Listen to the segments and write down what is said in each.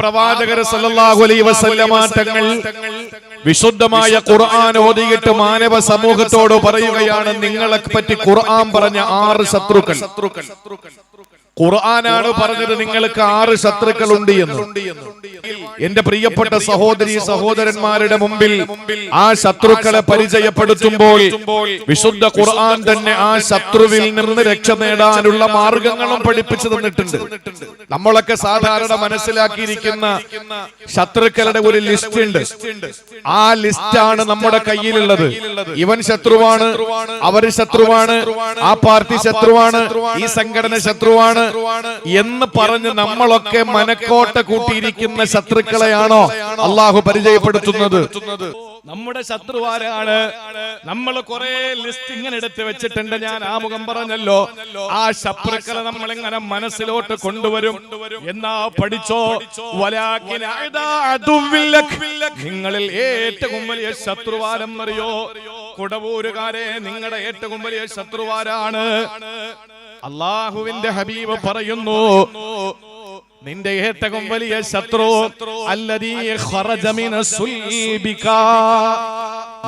പ്രവാചകർ സല്ലല്ലാഹു അലൈഹി വസല്ലമ തങ്ങൾ വിശുദ്ധമായ ഖുർആൻ ഓതിയിട്ട് മാനവ സമൂഹത്തോട് പറയുകയാണ്, നിങ്ങളെ പറ്റി ഖുർആൻ പറഞ്ഞ 6 ശത്രുക്കൾ. ഖുർആനാണ് പറഞ്ഞത് നിങ്ങൾക്ക് 6 ശത്രുക്കളുണ്ട് എന്ന്. എന്റെ പ്രിയപ്പെട്ട സഹോദരി സഹോദരന്മാരുടെ മുമ്പിൽ ആ ശത്രുക്കളെ പരിചയപ്പെടുത്തുമ്പോൾ വിശുദ്ധ ഖുർആൻ തന്നെ ആ ശത്രുവിൽ നിന്ന് രക്ഷ നേടാനുള്ള മാർഗങ്ങളും പഠിപ്പിച്ചു തന്നിട്ടുണ്ട്. നമ്മളൊക്കെ സാധാരണ മനസ്സിലാക്കിയിരിക്കുന്ന ശത്രുക്കളുടെ ഒരു ലിസ്റ്റ് ഉണ്ട്. ആ ലിസ്റ്റാണ് നമ്മുടെ കയ്യിലുള്ളത്. ഇവൻ ശത്രുവാണ്, അവര് ശത്രുവാണ്, ആ പാർട്ടി ശത്രുവാണ്, ഈ സംഘടന ശത്രുവാണ് എന്ന് പറഞ്ഞ് നമ്മളൊക്കെ മനക്കോട്ട കൂട്ടിയിരിക്കുന്ന ശത്രുക്കളെയാണോ അള്ളാഹു പരിചയപ്പെടുത്തുന്നത്? നമ്മുടെ ശത്രുവാരാണ്? നമ്മൾ കുറെ ലിസ്റ്റ് ഇങ്ങനെ എടുത്ത് വെച്ചിട്ടുണ്ട്. ഞാൻ ആമുഖം പറഞ്ഞല്ലോ, ആ ശത്രുക്കളെ നമ്മൾ എങ്ങനെ മനസ്സിലോട്ട് കൊണ്ടുവരും എന്നാ പഠിച്ചോ. നിങ്ങളിൽ ഏറ്റവും വലിയ ശത്രുവാരെന്നറിയോ? കുടവൂരുകാരെ, നിങ്ങളുടെ ഏറ്റവും വലിയ ശത്രുവാരാണ്? അല്ലാഹുവിന്റെ ഹബീബ് പറയുന്നു, നിന്റെ ഏറ്റവും വലിയ ശത്രു അല്ലദീ ഖറജ മിനസുൽബിക,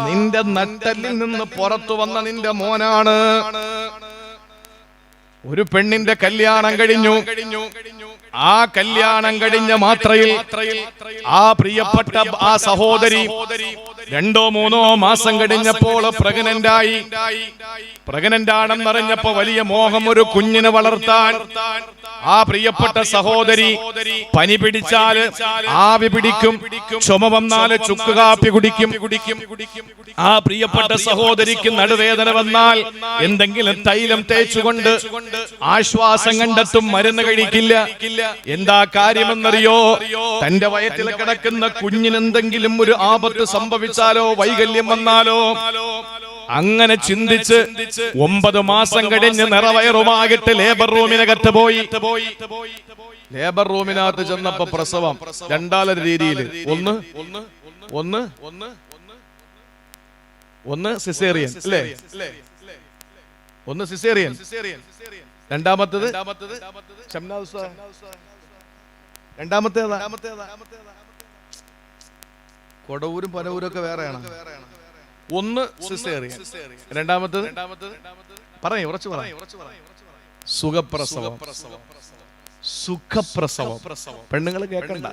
നിന്റെ നട്ടലിൽ നിന്ന് പുറത്തു വന്ന നിന്റെ മോനാണ്. ഒരു പെണ്ണിന്റെ കല്യാണം കഴിഞ്ഞു. ആ കല്യാണം കഴിഞ്ഞ മാത്രയിൽ ആ പ്രിയപ്പെട്ട ആ സഹോദരി 2-3 മാസം കഴിഞ്ഞപ്പോൾ പ്രഗ്നന്റ് ആയി. പ്രഗ്നന്റ് ആണെന്നറിഞ്ഞപ്പോ വലിയ മോഹം ഒരു കുഞ്ഞിനെ വളർത്താൻ. ആ പ്രിയപ്പെട്ട സഹോദരി പനി പിടിച്ചാല് ആവി പിടിക്കും, ചുമ വന്നാല് ചുക്ക് കാപ്പി കുടിക്കും. ആ പ്രിയപ്പെട്ട സഹോദരിക്ക് നടുവേദന വന്നാൽ എന്തെങ്കിലും തൈലം തേച്ചുകൊണ്ട് ആശ്വാസം കണ്ടെത്തും, മരുന്ന് കഴിക്കില്ല. എന്താ കാര്യമെന്നറിയോ? തന്റെ വയറ്റിൽ കിടക്കുന്ന കുഞ്ഞിനെന്തെങ്കിലും ഒരു ആപത്ത് സംഭവിച്ചാലോ, വൈകല്യം വന്നാലോ, അങ്ങനെ ചിന്തിച്ച് 9 മാസം കഴിഞ്ഞ് നിറവയറുമാകിട്ട് ലേബർ റൂമിനകത്ത് പോയി. ലേബർ റൂമിനകത്ത് ചെന്നപ്പോ പ്രസവം 2 രീതിയിൽ. ഒന്ന് സിസേറിയൻ അല്ലേ? ഒന്ന് സിസേറിയൻ, രണ്ടാമത്തേത് കൊടവൂരും പനവൂരും ഒക്കെ വേറെയാണ്. ഒന്ന് സിസേറിയൻ, രണ്ടാമത്തേത് പറയും ഉറച്ചു പറയും സുഖപ്രസവം. സുഖപ്രസവം പെണ്ണുങ്ങൾ കേൾക്കണ്ട,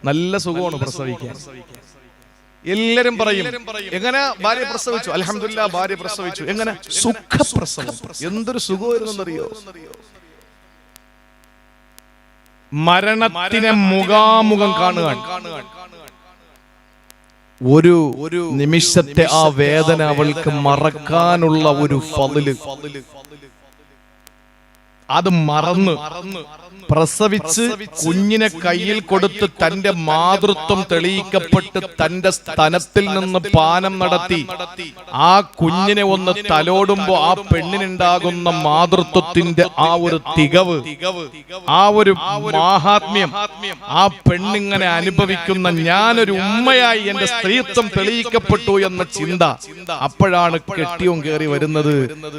നല്ല സുഖമാണ് പ്രസവിക്കാൻ. എല്ലാരും പറയും, എങ്ങനെ ഭാര്യ പ്രസവിച്ചു? അൽഹംദുലില്ലാ, ഭാര്യ പ്രസവിച്ചു. എങ്ങനെ? സുഖപ്രസവം. എന്തൊരു സുഖമായിരുന്നറിയോ? മരണത്തിനെ മുഖാമുഖം കാണുക. ഒരു നിമിഷത്തെ ആ വേദന അവൾക്ക് മറക്കാനുള്ള ഒരു ഫളില്, അത് മറന്ന് പ്രസവിച്ച് കുഞ്ഞിനെ കയ്യിൽ കൊടുത്ത് തന്റെ മാതൃത്വം തെളിയിക്കപ്പെട്ട് തന്റെ സ്തനത്തിൽ നിന്ന് പാനം നടത്തി ആ കുഞ്ഞിനെ ഒന്ന് തലോടുമ്പോ ആ പെണ്ണിനുണ്ടാകുന്ന മാതൃത്വത്തിന്റെ ആ ഒരു തികവ്, ആ ഒരു മാഹാത്മ്യം ആ പെണ്ണിങ്ങനെ അനുഭവിക്കുന്ന, ഞാനൊരു ഉമ്മയായി എന്റെ സ്ത്രീത്വം തെളിയിക്കപ്പെട്ടു എന്ന ചിന്ത. അപ്പോഴാണ് കെട്ടിയോൻ കയറി വരുന്നത്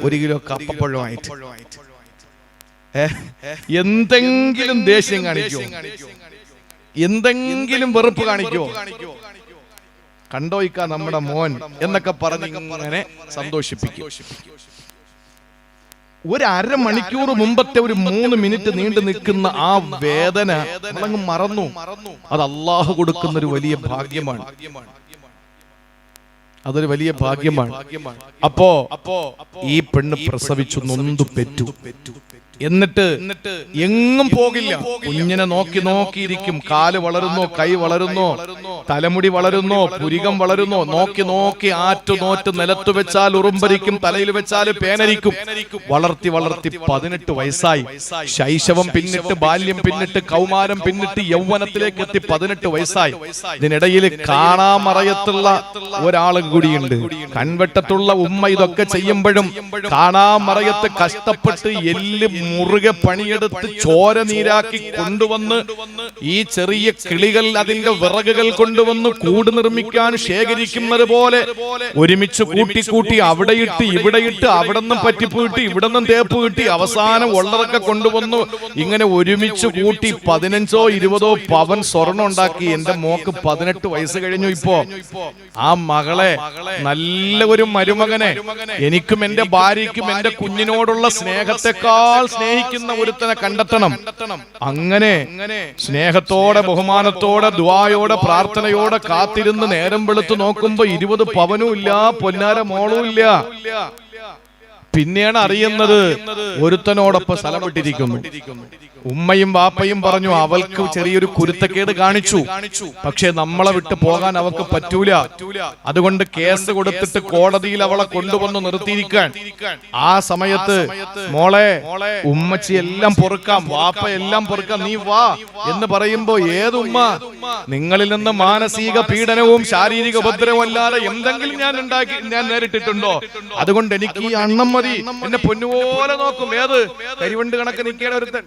1 കിലോ കപ്പപ്പഴമായിട്ട്. എന്തെങ്കിലും ദേഷ്യം കാണിക്കോ? എന്തെങ്കിലും വെറുപ്പ് കാണിക്കോ? കണ്ടോയിക്ക നമ്മുടെ മോൻ എന്നൊക്കെ പറഞ്ഞ് ഇങ്ങനെ സന്തോഷിപ്പിക്കും. ഒരു അരമണിക്കൂർ മുമ്പത്തെ ഒരു 3 മിനിറ്റ് നീണ്ടു നിൽക്കുന്ന ആ വേദന നമ്മളങ്ങ് മറന്നു. അത് അള്ളാഹു കൊടുക്കുന്ന ഒരു വലിയ ഭാഗ്യമാണ്. അതൊരു വലിയ ഭാഗ്യമാണ്. അപ്പോ ഈ പെണ്ണ് പ്രസവിച്ചു, നൊന്തു പെറ്റു. എന്നിട്ട് എങ്ങും പോകില്ല. കുഞ്ഞിനെ നോക്കി നോക്കിയിരിക്കും. കാല് വളരുന്നോ, കൈ വളരുന്നോ, തലമുടി വളരുന്നോ, പുരികം വളരുന്നോ, നോക്കി നോക്കി ആറ്റു നോറ്റ് നിലത്തു വെച്ചാൽ ഉറുമ്പരിക്കും, തലയിൽ വെച്ചാൽ പേനരിക്കും. വളർത്തി വളർത്തി 18 വയസ്സായി. ശൈശവം പിന്നിട്ട്, ബാല്യം പിന്നിട്ട്, കൗമാരം പിന്നിട്ട്, യൗവനത്തിലേക്ക് എത്തി 18 വയസ്സായി. ഇതിനിടയിൽ കാണാമറയത്തുള്ള ഒരാളും കൂടിയുണ്ട്. കൺവെട്ടത്തുള്ള ഉമ്മ ഇതൊക്കെ ചെയ്യുമ്പോഴും കാണാമറയത്ത് കഷ്ടപ്പെട്ട് എല്ല് മുറുകെ പണിയെടുത്ത് ചോര നീരാക്കി കൊണ്ടുവന്ന് ഈ ചെറിയ കിളികൾ അതിന്റെ വിറകുകൾ കൊണ്ടുവന്ന് കൂട് നിർമ്മിക്കാൻ ശേഖരിക്കുന്നത് പോലെ ഒരുമിച്ച് കൂട്ടി കൂട്ടി അവിടെ ഇട്ട് ഇവിടെ ഇട്ട് അവിടെ നിന്നും പറ്റിപ്പ് കിട്ടി ഇവിടെ നിന്നും തേപ്പ് കിട്ടി അവസാനം ഉള്ളതൊക്കെ കൊണ്ടുവന്നു ഇങ്ങനെ ഒരുമിച്ച് കൂട്ടി 15-20 പവൻ സ്വർണം ഉണ്ടാക്കി. എന്റെ മോക്ക് 18 വയസ്സ് കഴിഞ്ഞു. ഇപ്പോ ആ മകളെ, നല്ല ഒരു മരുമകനെ, എനിക്കും എന്റെ ഭാര്യയ്ക്കും എന്റെ കുഞ്ഞിനോടുള്ള സ്നേഹത്തെക്കാൾ സ്നേഹിക്കുന്ന ഒരുത്തനെ കണ്ടെത്തണം. അങ്ങനെ സ്നേഹത്തോടെ ബഹുമാനത്തോടെ ദുആയോടെ പ്രാർത്ഥനയോടെ കാത്തിരുന്ന് നേരം വെളുത്ത് നോക്കുമ്പോ 20 പവനും ഇല്ല, പൊന്നാര മോളും ഇല്ല. പിന്നെയാണ് അറിയുന്നത് ഒരുത്തനോടൊപ്പം സ്ഥലം വിട്ടിരിക്കുന്നു. ഉമ്മയും വാപ്പയും പറഞ്ഞു അവൾക്ക് ചെറിയൊരു കുരുത്തക്കേട് കാണിച്ചു, പക്ഷെ നമ്മളെ വിട്ട് പോകാൻ അവൾക്ക് പറ്റൂല. അതുകൊണ്ട് കേസ് കൊടുത്തിട്ട് കോടതിയിൽ അവളെ കൊണ്ടുവന്ന് നിർത്തിയിരിക്കാൻ. ആ സമയത്ത് മോളെ, ഉമ്മച്ചി എല്ലാം പൊറുക്കാം, വാപ്പ എല്ലാം പൊറുക്കാം, നീ വാ എന്ന് പറയുമ്പോ ഏതുമ്മ? നിങ്ങളിൽ നിന്ന് മാനസിക പീഡനവും ശാരീരിക ഉപദ്രവവും അല്ലാതെ എന്തെങ്കിലും ഞാൻ നേരിട്ടിട്ടുണ്ടോ? അതുകൊണ്ട് എനിക്ക് ഈ അണ്ണം മതി, എന്നെ പൊന്നുപോലെ നോക്കും. ഏത് കരിവണ്ട് കണക്ക് നിൽക്കേണ്ട ഒരുത്തൻ.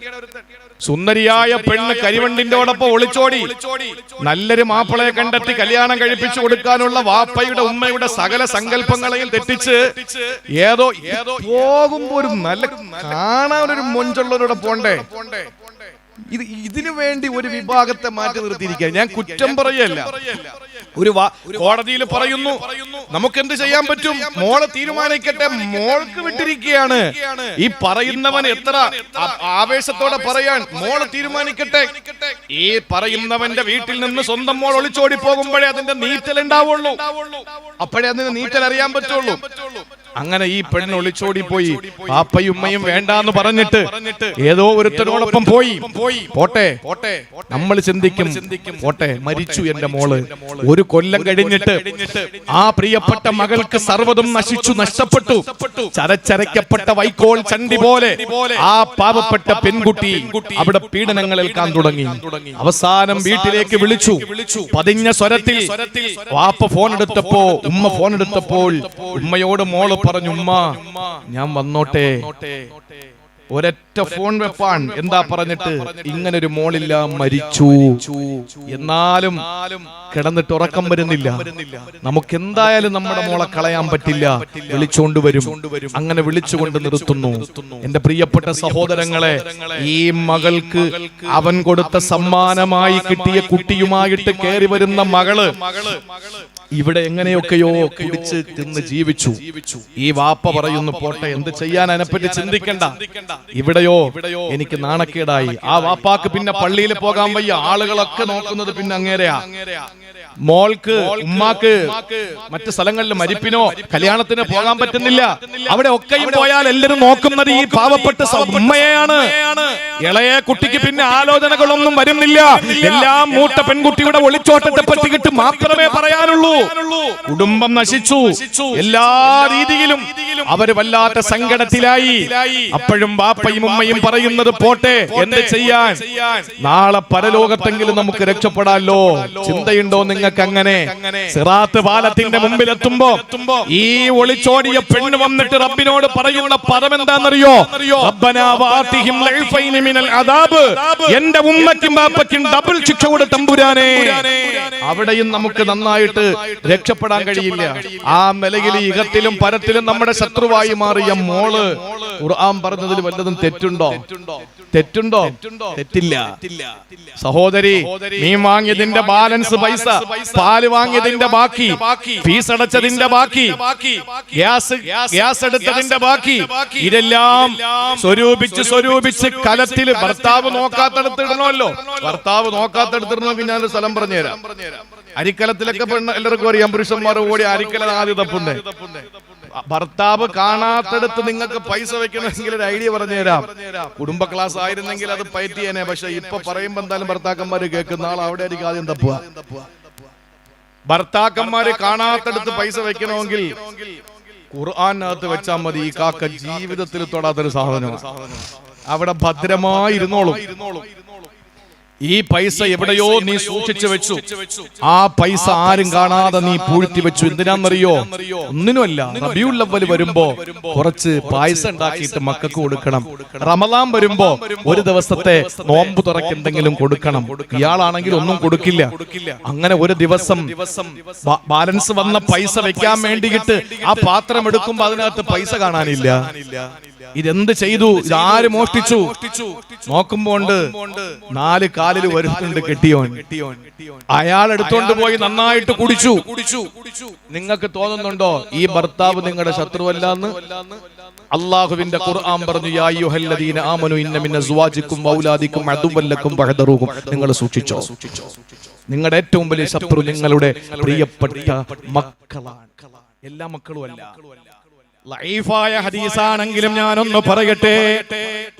സുന്ദരിയായ പെണ്ണ് കരിവണ്ടിന്റോടൊപ്പം ഒളിച്ചോടി നല്ലൊരു മാപ്പിളയെ കണ്ടെത്തി കല്യാണം കഴിപ്പിച്ചു കൊടുക്കാനുള്ള വാപ്പയുടെ ഉമ്മയുടെ സകല സങ്കല്പങ്ങളെയും തെറ്റിച്ച് ഏതോ പോകുമ്പോ ഒരു നല്ല കാണാനൊരു മൊഞ്ചുള്ളവരോടെ പോണ്ടേ, ഇതിനു വേണ്ടി ഒരു വിഭാഗത്തെ മാറ്റി നിർത്തിയിരിക്കുക. ഞാൻ കുറ്റം പറയല്ല, ഒരു കോടതിയിൽ പറയുന്നു നമുക്ക് എന്ത് ചെയ്യാൻ പറ്റും, മോളെ തീരുമാനിക്കട്ടെ, മോൾക്ക് വിട്ടിരിക്കുകയാണ്. ഈ പറയുന്നവൻ എത്ര ആവേശത്തോടെ പറയാൻ, മോളെ തീരുമാനിക്കട്ടെ. ഈ പറയുന്നവന്റെ വീട്ടിൽ നിന്ന് സ്വന്തം മോൾ ഒളിച്ചോടി പോകുമ്പോഴേ അതിന്റെ നീറ്റൽ ഉണ്ടാവുള്ളൂ, അപ്പോഴേ അതിന് നീറ്റൽ അറിയാൻ പറ്റുള്ളൂ. അങ്ങനെ ഈ പെണ്ണ് ഒളിച്ചോടി പോയി. പാപ്പയും ഉമ്മയും വേണ്ടാന്ന് പറഞ്ഞിട്ട് ഏതോ ഒരുത്തനോടൊപ്പം പോയി. പോട്ടെ, നമ്മൾ ചിന്തിക്കും പോട്ടെ, മരിച്ചു എന്റെ മോള്. ഒരു കൊല്ലം കഴിഞ്ഞിട്ട് ആ പ്രിയപ്പെട്ട മകൾക്ക് സർവ്വതും നശിച്ചു, നഷ്ടപ്പെട്ടു. ചരച്ചരയ്ക്കപ്പെട്ട വൈക്കോൽ ചണ്ടി പോലെ ആ പാവപ്പെട്ട പെൺകുട്ടി അവിടെ പീഡനങ്ങൾ ഏൽക്കാൻ തുടങ്ങി. അവസാനം വീട്ടിലേക്ക് വിളിച്ചു. പതിഞ്ഞ സ്വരത്തിൽ വാപ്പ ഫോൺ എടുത്തപ്പോ, ഉമ്മ ഫോൺ എടുത്തപ്പോൾ ഉമ്മയോട് മോള് പറഞ്ഞു, ഉമ്മ ഞാൻ വന്നോട്ടെ. ഒരൊറ്റ ഫോൺ വെപ്പാൻ എന്താ പറഞ്ഞിട്ട്, ഇങ്ങനൊരു മോളില്ല, മരിച്ചു. എന്നാലും കിടന്നിട്ട് ഉറക്കം വരുന്നില്ല. നമുക്ക് എന്തായാലും നമ്മുടെ മോളെ കളയാൻ പറ്റില്ല, വിളിച്ചുകൊണ്ട് വരും. അങ്ങനെ വിളിച്ചുകൊണ്ട് നിർത്തുന്നു. എന്റെ പ്രിയപ്പെട്ട സഹോദരങ്ങളെ, ഈ മകൾക്ക് അവൻ കൊടുത്ത സമ്മാനമായി കിട്ടിയ കുട്ടിയുമായിട്ട് കയറി വരുന്ന മകള് ഇവിടെ എങ്ങനെയൊക്കെയോ കുടിച്ച് തിന്ന് ജീവിച്ചു. ഈ വാപ്പ പറയുന്നു പോട്ടെ, എന്ത് ചെയ്യാൻ, അതിനെപ്പറ്റി ചിന്തിക്കണ്ട. ഇവിടെയോ എനിക്ക് നാണക്കേടായി. ആ വാപ്പാക്ക് പിന്നെ പള്ളിയിൽ പോകാൻ വയ്യ, ആളുകളൊക്കെ നോക്കുന്നത് പിന്നെ അങ്ങേരെയാ. മോൾക്ക് ഉമ്മാക്ക് മറ്റു സ്ഥലങ്ങളിൽ മരിപ്പിനോ കല്യാണത്തിന് പോകാൻ പറ്റുന്നില്ല. അവിടെ ഒക്കെയും പോയാൽ എല്ലാവരും നോക്കുന്നത് ഈ പാവപ്പെട്ട ഉമ്മയെയാണ്. ഇളയ കുട്ടിക്ക് പിന്നെ ആലോചനകളൊന്നും വരുന്നില്ല. എല്ലാം മൂട്ട പെൺകുട്ടിയുടെ ഒളിച്ചോട്ടത്തെ പറ്റിയിട്ട് മാത്രമേ പറയാനുള്ളൂ. കുടുംബം നശിച്ചു, എല്ലാ രീതിയിലും അവര് വല്ലാത്ത സങ്കടത്തിലായി. അപ്പോഴും ബാപ്പയും ഉമ്മയും പറയുന്നത് പോട്ടെ, എന്ത് ചെയ്യാൻ, നാളെ പരലോകത്തെങ്കിലും നമുക്ക് രക്ഷപ്പെടാമല്ലോ. ചിന്തയുണ്ടോ നിങ്ങൾക്ക് അങ്ങനെ? സിറാത്ത് പാലത്തിന്റെ മുമ്പിൽ എത്തുമ്പോ ഈ ഒളിച്ചോടിയ പെണ്ണ് വന്നിട്ട് റബ്ബിനോട് പറയുന്ന പദം എന്താണെന്നറിയോ? റബ്ബനാ വാതിഹിം ലൈഫൈനി മിനൽ അദാബ്, എന്റെ ഉമ്മയ്ക്കും ബാപ്പയ്ക്കും ഡബിൾ ശിക്ഷ കൊടു തമ്പുരാനേ. അവിടെയും നമുക്ക് നന്നായിട്ട് രക്ഷപ്പെടാൻ കഴിയില്ല. ആ നിലയിൽ ഇഹത്തിലും പരത്തിലും നമ്മുടെ ശത്രുവായി മാറിയ മോള് ഖുർആൻ പറഞ്ഞതിൽ വല്ലതും തെറ്റുണ്ടോ? തെറ്റില്ല. സഹോദരി, നീ വാങ്ങിയതിന്റെ ബാലൻസ് പൈസ, പാല് വാങ്ങിയതിന്റെ ബാക്കി, ഫീസ് അടച്ചതിന്റെ ബാക്കി, ഗ്യാസ് എടുത്തതിന്റെ ബാക്കി, ഇതെല്ലാം സ്വരൂപിച്ച് കലത്തില് ഭർത്താവ് നോക്കാത്തടുത്തിടണമല്ലോ. ഭർത്താവ് നോക്കാത്തടുത്തിടണമെങ്കിൽ ഞാനൊരു സ്ഥലം പറഞ്ഞുതരാം. അരിക്കലത്തിലൊക്കെ എല്ലാവർക്കും അറിയാം, പുരുഷന്മാർ ഓടി അരിക്കല ആദ്യം തപ്പുണ്ടേ. ഭർത്താവ് കാണാത്തടുത്ത് നിങ്ങൾക്ക് പൈസ വെക്കണമെങ്കിൽ ഒരു ഐഡിയ പറഞ്ഞുതരാം. കുടുംബ ക്ലാസ് ആയിരുന്നെങ്കിൽ അത് പറ്റിയേനെ. പക്ഷെ ഇപ്പൊ പറയുമ്പോ എന്തായാലും ഭർത്താക്കന്മാര് കേൾക്കുന്ന ആൾ അവിടെ ആയിരിക്കും ആദ്യം തപ്പുക. ഭർത്താക്കന്മാര് കാണാത്തടുത്ത് പൈസ വെക്കണമെങ്കിൽ ഖുർആനകത്ത് വെച്ചാൽ മതി. ഈ കാക്ക ജീവിതത്തിൽ തൊടാത്തൊരു സാധനമാണ്. അവിടെ ഭദ്രമായി ഇരുന്നോളും. ഈ പൈസ എവിടെയോ നീ സൂക്ഷിച്ചു വെച്ചു. ആ പൈസ ആരും കാണാതെ നീ പൂഴ്ത്തി വെച്ചു. എന്തിനാണെന്നറിയോ? ഒന്നിനുമല്ല. റബീഉൽ അവ്വൽ വരുമ്പോ കുറച്ച് പായസം ഉണ്ടാക്കിയിട്ട് മക്കൾക്ക് കൊടുക്കണം. റമളാൻ വരുമ്പോ ഒരു ദിവസത്തെ നോമ്പ് തുറക്ക് എന്തെങ്കിലും കൊടുക്കണം. ഇയാളാണെങ്കിൽ ഒന്നും കൊടുക്കില്ല. അങ്ങനെ ഒരു ദിവസം ബാലൻസ് വന്ന പൈസ വെക്കാൻ വേണ്ടിയിട്ട് ആ പാത്രം എടുക്കുമ്പോ അതിനകത്ത് പൈസ കാണാനില്ല. ഇതെന്ത് ചെയ്തു? ഇതാര് മോഷ്ടിച്ചു? നോക്കുമ്പോ 4 കാലിൽ വരുന്നുണ്ട് കെട്ടിയോൻ. അയാൾ എടുത്തോണ്ട് പോയി നന്നായിട്ട് കുടിച്ചു. നിങ്ങൾക്ക് തോന്നുന്നുണ്ടോ ഈ ഭർത്താവ് നിങ്ങളുടെ ശത്രുവല്ലാന്ന്? അല്ലാഹുവിന്റെ ഖുർആൻ പറഞ്ഞു, യാ അയ്യുഹല്ലദീന ആമനു ഇന്ന മിൻ അസ്വാജിക്കും വഔലാദിക്കും അദുവ്വൻ ലക്കും ഫഹദറൂഹും. നിങ്ങൾ സൂക്ഷിച്ചോ. നിങ്ങളുടെ ഏറ്റവും വലിയ ശത്രു നിങ്ങളുടെ പ്രിയപ്പെട്ട മക്കളാണ്. എല്ലാ മക്കളും അല്ല. ലൈഫായ ഹദീസാണെങ്കിലും ഞാനൊന്ന് പറയട്ടെ.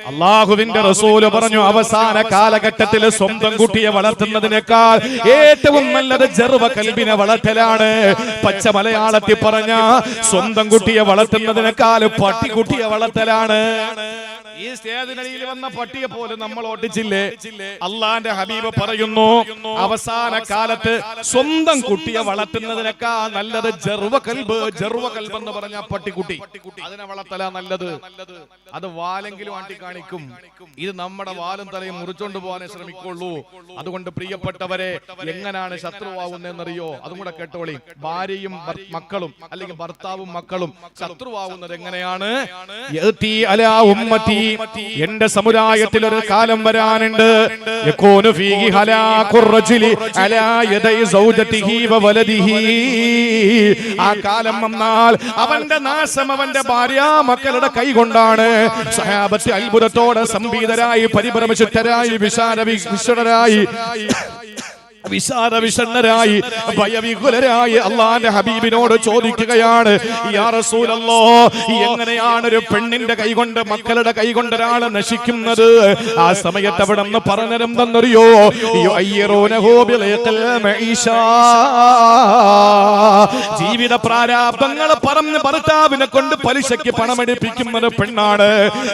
അല്ലാഹുവിന്റെ റസൂല് പറഞ്ഞു, അവസാന കാലഘട്ടത്തിൽ സ്വന്തം കുട്ടിയെ വളർത്തുന്നതിനേക്കാൾ ഏറ്റവും നല്ലത് ജർവ കൽബിനെ വളർത്തലാണ്. പച്ച മലയാളത്തിൽ പറഞ്ഞ സ്വന്തം കുട്ടിയെ വളർത്തുന്നതിനേക്കാൾ പട്ടിക്കുട്ടിയെ വളർത്തലാണ്. ഈ സ്റ്റേജിനടിയിൽ വന്ന പട്ടിയെ പോലെ നമ്മൾ ഓട്ടിച്ചില്ലേ? അള്ളാന്റെ ഹബീബ് പറയുന്നു, അവസാന കാലത്ത് സ്വന്തം കുട്ടിയെ വളർത്തുന്നതിനേക്കാൾ നല്ലത് ജർവ കൽബ്. ജർവ കൽബ് എന്ന് പറഞ്ഞ പട്ടിക്കുട്ടി, അതിനെ വളർത്തലാ നല്ലത്. അത് വാലെങ്കിലും ആട്ടി കാണിക്കും. ഇത് നമ്മുടെ വാലും തലയും മുറിച്ചോണ്ട് പോകാനേ ശ്രമിക്കുള്ളൂ. അതുകൊണ്ട് പ്രിയപ്പെട്ടവരെ, എങ്ങനെയാണ് ശത്രുവാകുന്നതെന്നറിയോ? അതും കൂടെ കേട്ടോളി. ഭാര്യയും മക്കളും അല്ലെങ്കിൽ ഭർത്താവും മക്കളും ശത്രുവാകുന്നത് എങ്ങനെയാണ്? എന്റെ സമുദായത്തിൽ ഒരു കാലം വരാനുണ്ട്. ആ കാലം വന്നാൽ അവന്റെ നാശം അവന്റെ ഭാര്യ മക്കളുടെ കൈകൊണ്ടാണ്. സഹാബത്ത് അത്ഭുതത്തോടെ സംബീതരായി, പരിഭ്രമചിത്തരായി, വിഷണ്ണരായി, ഭയവിഹുലരായി അല്ലാഹുവിന്റെ ഹബീബിനോട് ചോദിക്കുകയാണ്, യാ റസൂലല്ലാഹ്, എങ്ങനെയാണ് ഒരു പെണ്ണിന്റെ കൈകൊണ്ട് മക്കളുടെ കൈകൊണ്ട് ഒരാളെ നശിക്കുന്നത്? ആ സമയത്ത് അവിടെ നിന്ന് പറഞ്ഞെന്തെന്നറിയോ? ജീവിത പ്രാരാബ്ദങ്ങൾ പറഞ്ഞ് ഭർത്താവിനെ കൊണ്ട് പലിശയ്ക്ക് പണമെടുപ്പിക്കുന്നത് പെണ്ണാണ്.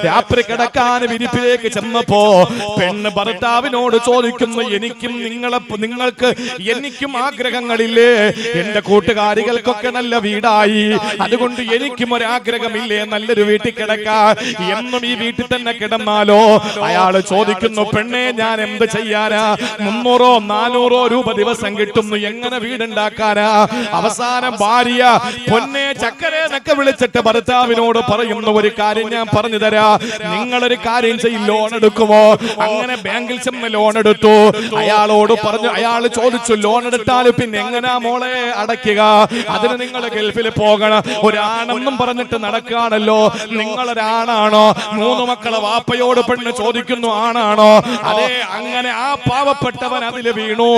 രാത്രി കിടക്കാൻ വിരിപ്പിലേക്ക് ചെന്നപ്പോ പെണ്ണ് ഭർത്താവിനോട് ചോദിക്കുന്നു, നിങ്ങൾക്ക് എനിക്കും ആഗ്രഹങ്ങളില്ലേ? എന്റെ കൂട്ടുകാരികൾക്കൊക്കെ നല്ല വീടായി, അതുകൊണ്ട് എനിക്കും ഒരാഗ്രഹമില്ലേ നല്ലൊരു വീട്ടിൽ കിടക്കാൻ? എന്നും ഈ വീട്ടിൽ തന്നെ കിടന്നാലോ? അയാള് ചോദിക്കുന്നു, പെണ്ണെ ഞാൻ എന്ത് ചെയ്യാനാ? 300 400 രൂപ ദിവസം കിട്ടുന്നു, എങ്ങനെ വീടുണ്ടാക്കാനാ? അവസാനം ഭാര്യ പൊന്നെ ചക്കരേന്നൊക്കെ വിളിച്ചിട്ട് ഭർത്താവിനോട് പറയുന്നു, ഒരു കാര്യം ഞാൻ പറഞ്ഞു തരാ, നിങ്ങളൊരു കാര്യം ചെയ്യും, ലോൺ എടുക്കുമോ? അങ്ങനെ ബാങ്കിൽ ചെന്ന് ലോൺ എടുത്തു. അയാളോട് പറഞ്ഞു, അയാൾ ചോദിച്ചു, ലോൺ എടുത്താൽ പിന്നെ എങ്ങനാ മോളെ അടയ്ക്കുക? അതിന് നിങ്ങൾ ഗൾഫിൽ പോകണം. ഒരാണെന്നും പറഞ്ഞിട്ട് നടക്കുകയാണല്ലോ. നിങ്ങളൊരാണാണോ? 3 മക്കളെ വാപ്പയോട് പെണ്ണ് ചോദിക്കുന്നു, ആണാണോ? അതെ. അങ്ങനെ ആ പാവപ്പെട്ടവൻ അതിൽ വീണു.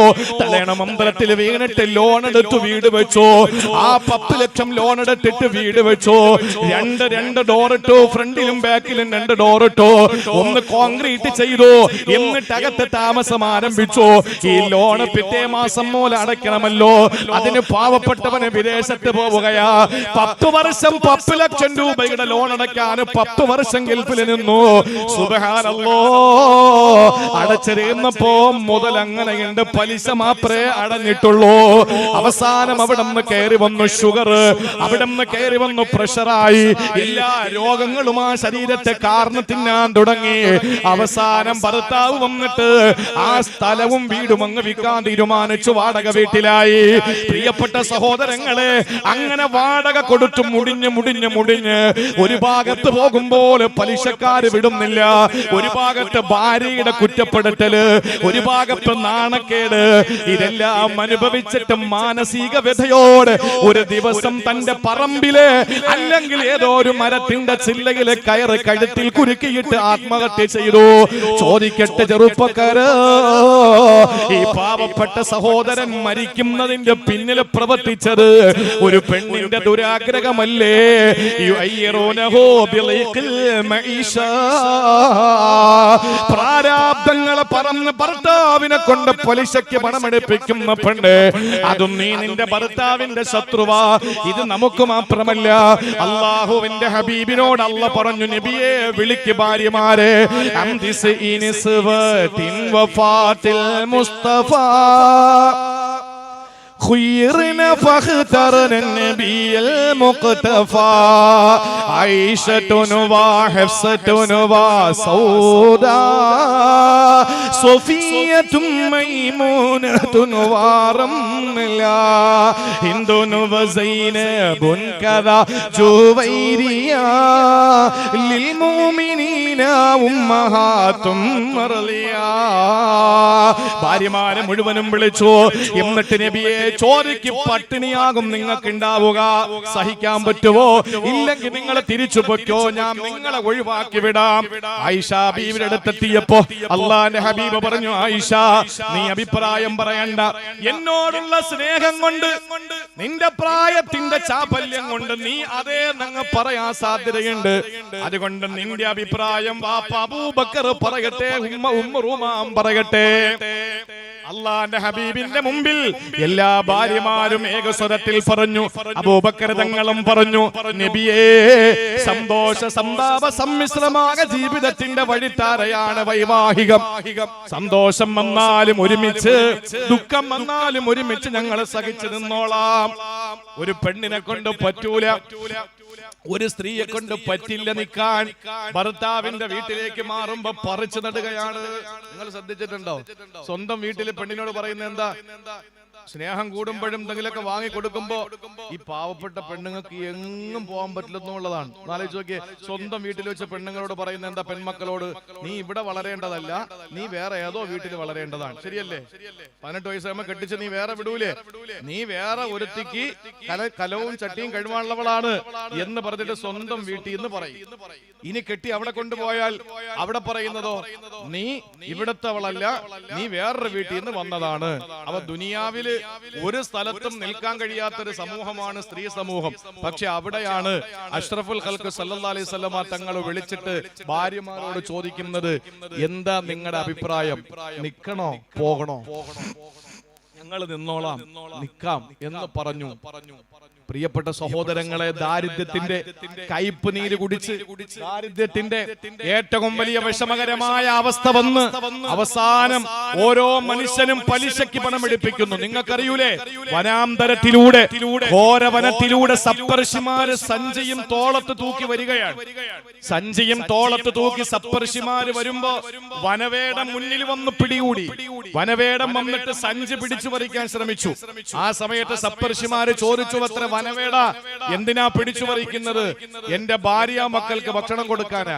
തലേണം അമ്പലത്തിൽ വീണിട്ട് ലോൺ എടുത്തു വീട് വെച്ചു. ആ 10 ലക്ഷം ലോൺ എടുത്തിട്ട് വീട് വെച്ചു. രണ്ട് ഡോർ ഇട്ടു, ഫ്രണ്ടിലും ബാക്കിലും 2 ഡോർ ഇട്ടു. ഒന്ന് കോൺക്രീറ്റ് ചെയ്തു. എന്നിട്ട് അകത്ത് താമസം ആരംഭിച്ചു. ഈ ലോൺ പിറ്റേ മാസം മൂലം അടയ്ക്കണമല്ലോ. അതിന് പാവപ്പെട്ടവന് വിദേശത്ത് പോവുകയാ. 10 വർഷം 10 ലക്ഷം രൂപയുടെ ലോൺ അടയ്ക്കാൻ 10 വർഷം ഗൾഫിൽ നിന്നു. സുബ്ഹാനല്ലാഹ്. അടച്ചിരുന്നപ്പോ മുതൽ അങ്ങനെയുണ്ട്, പലിശ മാത്രമേ അടഞ്ഞിട്ടുള്ളൂ. അവസാനം അവിടെ നിന്ന് കയറി വന്നു ഷുഗർ, അവിടെ നിന്ന് കയറി വന്നു പ്രഷറായി, എല്ലാ രോഗങ്ങളും ആ ശരീരത്തെ കാർന്ന് തിന്നാൻ തുടങ്ങി. അവസാനം ഭർത്താവ് വന്നിട്ട് ആ സ്ഥലവും വീടും അങ്ങ് വിൽക്കാൻ തീരുമാനിച്ചു. വാടക വീട്ടിലായി. പ്രിയപ്പെട്ട സഹോദരങ്ങളെ, അങ്ങനെ വാടക കൊടുത്തു മുടിഞ്ഞ് ഒരു ഭാഗത്ത് പോകുമ്പോൾ പലിശക്കാര് വിടുന്നില്ല, ഒരു ഭാഗത്ത് ഭാര്യയുടെ കുറ്റപ്പെടുത്തല്, ഒരു ഭാഗത്ത് നാണക്കേട്. ഇതെല്ലാം അനുഭവിച്ചിട്ട് മാനസിക വ്യഥയോടെ ഒരു ദിവസം തന്റെ പറമ്പില് അല്ലെങ്കിൽ ഏതോ ഒരു മരത്തിന്റെ ചില്ലയിലെ കയറ് കഴുത്തിൽ കുരുക്കിയിട്ട് ആത്മഹത്യ ചെയ്തു. ചോദിക്കട്ടെ ചെറുപ്പക്കാര്, ഈ പാവപ്പെട്ട സഹോദരൻ മരിക്കുന്നതിന്റെ പിന്നിൽ പ്രവർത്തിച്ചത് ഒരു പെണ്ണിന്റെ ദുരാഗ്രഹമല്ലേ? പ്രാരാബ്ദങ്ങളെ പറഞ്ഞ് ഭർത്താവിനെ കൊണ്ട് പലിശയ്ക്ക് പണമെടുപ്പിക്കുന്ന പെണ്ണ്, അതും നീ നിന്റെ ഭർത്താവ് ഭർത്താവിന്റെ ശത്രുവാ. ഇത് നമുക്ക് മാത്രമല്ല, അള്ളാഹുവിന്റെ ഹബീബിനോട് അല്ല പറഞ്ഞു, നബിയെ വിളിക്ക് ഭാര്യമാരെ. അംദിസ് ഇനിസ്വതിൻ വഫാത്തിൽ മുസ്തഫ خيرنا فاخترنا النبي المقتفى عائشة وحفصة وسوداء صفية ميمونة ورملة هند وزينب كذا جويرية للمؤمنين أمهات مرضية. ഭാര്യമാരെ മുഴുവനും വിളിച്ചു. എന്നിട്ട് നബിയെ, ചോരയ്ക്ക് പട്ടിണിയാകും നിങ്ങൾക്ക് ഉണ്ടാവുക, സഹിക്കാൻ പറ്റുമോ? ഇല്ലെങ്കിൽ നിങ്ങൾ തിരിച്ചു പൊയ്ക്കോ, ഞാൻ നിങ്ങളെ ഒഴിവാക്കി വിടാം. ആയിഷ ബീവിയുടെ അടുത്തെത്തിയപ്പോ അള്ളാന്റെ ഹബീബ് പറഞ്ഞു, ആയിഷ നീ അഭിപ്രായം പറയണ്ട, എന്നോടുള്ള സ്നേഹം കൊണ്ട്, നിന്റെ പ്രായത്തിന്റെ ചാപല്യം കൊണ്ട് നീ അതേ നിങ്ങൾ പറയാൻ സാധ്യതയുണ്ട്. അതുകൊണ്ട് നിന്റെ അഭിപ്രായം വാപ്പ അബൂബക്കർ പറയട്ടെ, ഉമ്മ റൂമാം പറയട്ടെ. അള്ളാന്റെ ഹബീബിന്റെ മുമ്പിൽ എല്ലാ ഭാര്യമാരും ഏകസ്വരത്തിൽ പറഞ്ഞു. അബൂബക്കർ തങ്ങളും പറഞ്ഞു, നബിയേ, സന്തോഷ സന്താപ സമ്മിശ്രമായ ജീവിതത്തിന്റെ വഴിത്താരയാണ് വൈവാഹികം. സന്തോഷം വന്നാലും ഒരുമിച്ച്, ദുഃഖം വന്നാലും ഒരുമിച്ച് ഞങ്ങൾ സഹിച്ചു നിന്നോളാം. ഒരു പെണ്ണിനെ കൊണ്ട് പറ്റൂല, ഒരു സ്ത്രീയെ കൊണ്ട് പറ്റില്ല നിൽക്കാൻ. ഭർത്താവിന്റെ വീട്ടിലേക്ക് മാറുമ്പോ പറിച്ചു നടുകയാണ്. നിങ്ങൾ ശ്രദ്ധിച്ചിട്ടുണ്ടോ? സ്വന്തം വീട്ടിൽ പെണ്ണിനോട് പറയുന്നത് എന്താ? സ്നേഹം കൂടുമ്പോഴും എന്തെങ്കിലുമൊക്കെ വാങ്ങി കൊടുക്കുമ്പോ ഈ പാവപ്പെട്ട പെണ്ണുങ്ങൾക്ക് എങ്ങും പോകാൻ പറ്റില്ലെന്നുള്ളതാണ്. ആലോചിച്ച് നോക്കിയേ, സ്വന്തം വീട്ടിൽ വെച്ച പെണ്ണുങ്ങളോട് പറയുന്ന എന്താ? പെൺമക്കളോട്, നീ ഇവിടെ വളരേണ്ടതല്ല, നീ വേറെ ഏതോ വീട്ടിൽ വളരേണ്ടതാണ്. ശരിയല്ലേ? 18 വയസ്സാകുമ്പോ കെട്ടിച്ച് നീ വേറെ വിടൂലേ? നീ വേറെ ഒരുത്തിക്ക് കലവും ചട്ടിയും കഴിവാനുള്ളവളാണ് എന്ന് പറഞ്ഞിട്ട് സ്വന്തം വീട്ടിൽ നിന്ന് പറയും. ഇനി കെട്ടി അവിടെ കൊണ്ടുപോയാൽ അവിടെ പറയുന്നതോ, നീ ഇവിടത്തവളല്ല, നീ വേറൊരു വീട്ടിൽ നിന്ന് വന്നതാണ്. അവ ദുനിയാവില് ഒരു സ്ഥലത്തും നിൽക്കാൻ കഴിയാത്തൊരു സമൂഹമാണ് സ്ത്രീ സമൂഹം. പക്ഷെ അവിടെയാണ് അഷ്റഫുൽ ഖൽഖ് സല്ലല്ലാഹു അലൈഹി വസല്ലമ തങ്ങൾ വിളിച്ചിട്ട് ഭാര്യമാരോട് ചോദിക്കുന്നത്, എന്താ നിങ്ങളുടെ അഭിപ്രായം? നിക്കണോ പോകണോ? ഞങ്ങൾ നിന്നോളാം, നിക്കാം എന്ന് പറഞ്ഞു. പ്രിയപ്പെട്ട സഹോദരങ്ങളെ, ദാരിദ്ര്യത്തിന്റെ കയ്പ് നീര് കുടിച്ച്, ദാരിദ്ര്യത്തിന്റെ ഏറ്റവും വലിയ വിഷമകരമായ അവസ്ഥ വന്ന് അവസാനം ഓരോ മനുഷ്യനും പലിശയ്ക്ക് പണമെടുപ്പിക്കുന്നു. നിങ്ങൾക്കറിയൂലേ, വനാന്തരത്തിലൂടെ, ഘോരവനത്തിലൂടെ സപ്തർഷിമാര് സഞ്ചിയും തോളത്ത് തൂക്കി വരികയാണ്. സഞ്ചിയും തോളത്ത് തൂക്കി സപ്തർഷിമാര് വരുമ്പോ വനവേടം മുന്നിൽ വന്ന് പിടികൂടി. വനവേടം വന്നിട്ട് സഞ്ചി പിടിച്ചു പറിക്കാൻ ശ്രമിച്ചു. ആ സമയത്ത് സപ്തർഷിമാര് ചോദിച്ചു, അത്ര വനവേട എന്തിനാ പിടിച്ചു പറിക്കുന്നത്? എന്റെ ഭാര്യ മക്കൾക്ക് ഭക്ഷണം കൊടുക്കാനാ.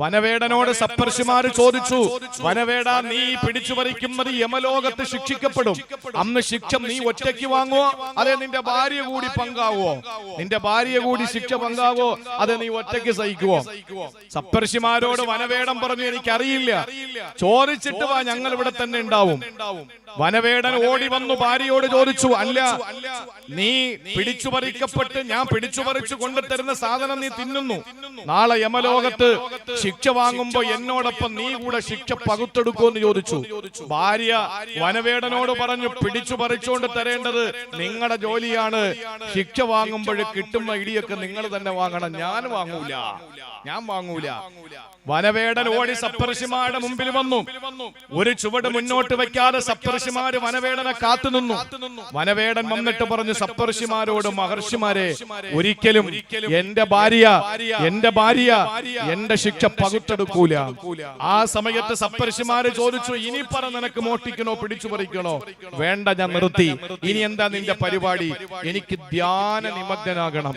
വനവേടനോട് സപ്തർഷിമാര് ചോദിച്ചു, വനവേട നീ പിടിച്ചു പറിക്കുന്നത് യമലോകത്ത് ശിക്ഷിക്കപ്പെടും. അന്ന് ശിക്ഷ നീ ഒറ്റയ്ക്ക് വാങ്ങുവോ, അതെ നിന്റെ ഭാര്യ കൂടി പങ്കാവോ? നിന്റെ ഭാര്യ കൂടി ശിക്ഷ പങ്കാവോ, അതെ നീ ഒറ്റയ്ക്ക് സഹിക്കുവോ? സപ്തർഷിമാരോട് വനവേടൻ പറഞ്ഞു, എനിക്കറിയില്ല, ചോദിച്ചിട്ട് വാ, ഞങ്ങൾ ഇവിടെ തന്നെ ഉണ്ടാവും. വനവേടൻ ഓടി വന്നു ഭാര്യയോട് ചോദിച്ചു, അല്ല, നീ പിടിച്ചുപറിക്കപ്പെട്ട് ഞാൻ പിടിച്ചുപറിച്ചു കൊണ്ടുതരുന്ന സാധനം നീ തിന്നുന്നു, നാളെ യമലോകത്ത് ശിക്ഷ വാങ്ങുമ്പോ എന്നോടൊപ്പം നീ കൂടെ ശിക്ഷ പകുത്തെടുക്കുമെന്ന് ചോദിച്ചു. ഭാര്യ വനവേടനോട് പറഞ്ഞു, പിടിച്ചു പറിച്ചുകൊണ്ട് തരേണ്ടത് നിങ്ങളുടെ ജോലിയാണ്, ശിക്ഷ വാങ്ങുമ്പോൾ കിട്ടുന്ന ഇടിയൊക്കെ നിങ്ങൾ തന്നെ വാങ്ങണം, ഞാൻ വാങ്ങൂല. വനവേടൻ ഓടി സപ്തർഷിമാരുടെ മുമ്പിൽ വന്നു. ഒരു ചുവട് മുന്നോട്ട് വെക്കാതെ സപ്തർഷിമാര് വനവേടനെ കാത്തുനിന്നു. വനവേടൻ വന്നിട്ട് പറഞ്ഞു സപ്തർഷിമാരോട്, മഹർഷിമാരെ, ഒരിക്കലും എന്റെ ഭാര്യ എന്റെ ശിക്ഷ പകുത്തെടുക്കൂല. ആ സമയത്ത് സപ്തർഷിമാര് ചോദിച്ചു, ഇനി പറ, നിനക്ക് മോഷ്ടിക്കണോ പിടിച്ചു പറിക്കണോ? വേണ്ട, ഞാൻ നിർത്തി. ഇനി എന്താ നിന്റെ പരിപാടി? എനിക്ക് ധ്യാന നിമഗ്നനാകണം.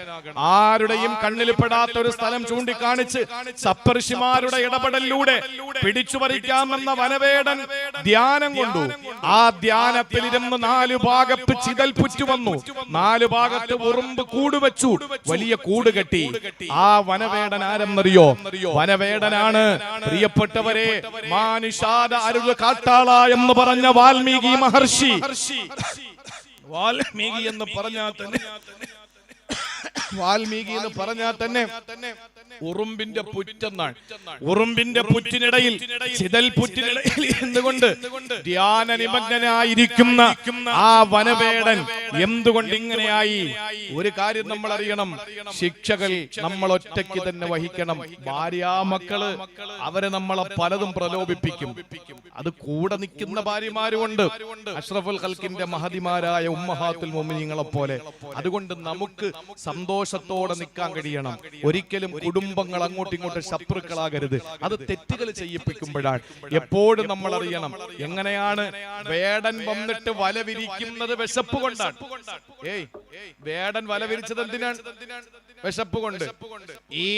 ആരുടെയും കണ്ണിൽ പെടാത്ത ഒരു സ്ഥലം ചൂണ്ടിക്കാണിച്ച് സപ്തർഷിമാരുടെ ഇടപെടലിലൂടെ പിടിച്ചു പറിക്കാമെന്ന വനവേടൻ ധ്യാനം കൊണ്ടു. ആ ധ്യാനത്തിലിരുന്ന് 4 ഭാഗത്ത് ചിതൽ പുറ്റു വന്നു. 4 ഭാഗത്ത് ഉറുമ്പ് കൂട് വെച്ചു, വലിയ കൂട് കെട്ടി. ആ വനവേടൻ ആരെന്നറിയോ? വനവേടനാണ്, പ്രിയപ്പെട്ടവരെ, മാനുഷാദ അരുള് കാട്ടാള എന്ന് പറഞ്ഞ വാൽമീകി മഹർഷി. വാൽമീകി എന്ന് പറഞ്ഞാൽ തന്നെ ഉറുമ്പിന്റെ പുറ്റെന്നാണ്. ഉറുമ്പിന്റെ പുറ്റിനിടയിൽ, ചിതൽ പുറ്റിനിടയിൽ എന്തുകൊണ്ട് ധ്യാന നിമഗ്നനായിരിക്കുന്ന ആ വനവേടൻ എന്തുകൊണ്ട് ഇങ്ങനെയായി? ഒരു കാര്യം നമ്മൾ അറിയണം, ശിക്ഷകൾ നമ്മൾ ഒറ്റയ്ക്ക് തന്നെ വഹിക്കണം. ഭാര്യാമക്കള് അവരെ നമ്മളെ പലതും പ്രലോഭിപ്പിക്കും. അത് കൂടെ നിൽക്കുന്ന ഭാര്യമാരുമുണ്ട്, അഷ്റഫുൽ ഖൽക്കിന്റെ മഹദിമാരായ ഉമ്മഹാത്തുൽ മുഅ്മിനീങ്ങളെ പോലെ. അതുകൊണ്ട് നമുക്ക് സന്തോഷത്തോടെ നിൽക്കാൻ കഴിയണം. ഒരിക്കലും കുടുംബങ്ങൾ അങ്ങോട്ടും ഇങ്ങോട്ടും ശത്രുക്കളാകരുത്. അത് തെറ്റുകൾ ചെയ്യിപ്പിക്കുമ്പോഴാണ്. എപ്പോഴും നമ്മൾ അറിയണം, എങ്ങനെയാണ് വേടൻ വന്നിട്ട് വല വിരിക്കുന്നത്? വിശപ്പ് കൊണ്ടാണ്. വേടൻ വല വിരിച്ചത് എന്തിനാണ്? വിശപ്പ് കൊണ്ട്. ഈ